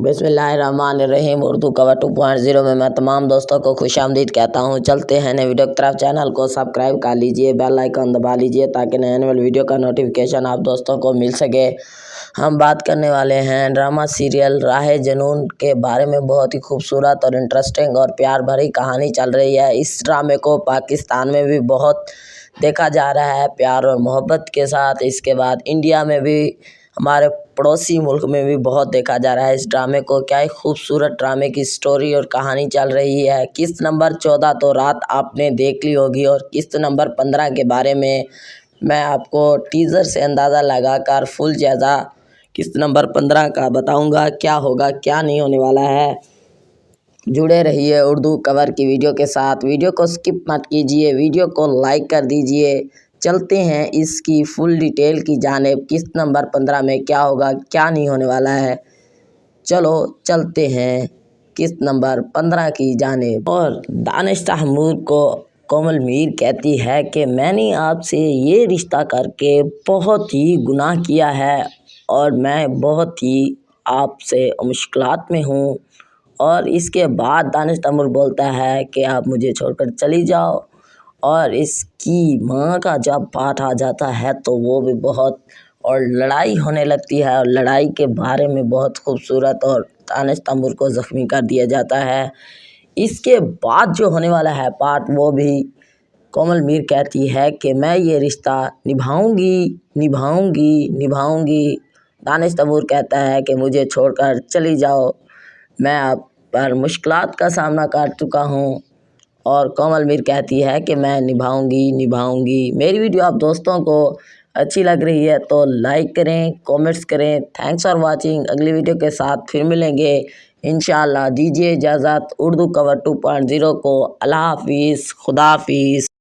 बिस्मिल्लाहिर्रहमानिर्रहीम। उर्दू कवर 2.0 में मैं तमाम दोस्तों को खुशामदीद कहता हूँ। चलते हैं नए वीडियो की तरफ। चैनल को सब्सक्राइब कर लीजिए, बेल आइकन दबा लीजिए ताकि नए आने वाली वीडियो का नोटिफिकेशन आप दोस्तों को मिल सके। हम बात करने वाले हैं ड्रामा सीरियल राहे जुनून के बारे में। बहुत ही खूबसूरत और इंटरेस्टिंग और प्यार भरी कहानी चल रही है। इस ड्रामे को पाकिस्तान में भी बहुत देखा जा रहा है प्यार और मोहब्बत के साथ। इसके बाद इंडिया में भी, हमारे पड़ोसी मुल्क में भी बहुत देखा जा रहा है इस ड्रामे को। क्या ही खूबसूरत ड्रामे की स्टोरी और कहानी चल रही है। किस्त नंबर 14 तो रात आपने देख ली होगी, और किस्त नंबर 15 के बारे में मैं आपको टीज़र से अंदाज़ा लगाकर फुल जायज़ा किस्त नंबर 15 का बताऊंगा। क्या होगा क्या नहीं होने वाला है। जुड़े रहिए उर्दू कवर की वीडियो के साथ। वीडियो को स्किप मत कीजिए, वीडियो को लाइक कर दीजिए। चलते हैं इसकी फुल डिटेल की जानिब। किस्त नंबर 15 में क्या होगा क्या नहीं होने वाला है, चलो चलते हैं किस्त नंबर 15 की जानिब। और दानिश तैमूर को कोमल मीर कहती है कि मैंने आपसे ये रिश्ता करके बहुत ही गुनाह किया है और मैं बहुत ही आपसे मुश्किलात में हूँ। और इसके बाद दानिश तैमूर बोलता है कि आप मुझे छोड़कर चली जाओ। और इसकी माँ का जब पार्ट आ जाता है तो वो भी बहुत, और लड़ाई होने लगती है। और लड़ाई के बारे में बहुत खूबसूरत और दानिश तैमूर को ज़ख्मी कर दिया जाता है। इसके बाद जो होने वाला है पार्ट, वो भी कोमल मीर कहती है कि मैं ये रिश्ता निभाऊंगी निभाऊंगी निभाऊंगी। दानिश तैमूर कहता है कि मुझे छोड़कर चली जाओ, मैं आप पर मुश्किलात का सामना कर चुका हूँ। और कोमल मीर कहती है कि मैं निभाऊंगी निभाऊंगी। मेरी वीडियो आप दोस्तों को अच्छी लग रही है तो लाइक करें, कमेंट्स करें। Thanks for watching. अगली वीडियो के साथ फिर मिलेंगे इंशाअल्लाह। दीजिए इजाज़त उर्दू कवर 2.0 को। अल्लाह हाफिज़, खुदा हाफिज़।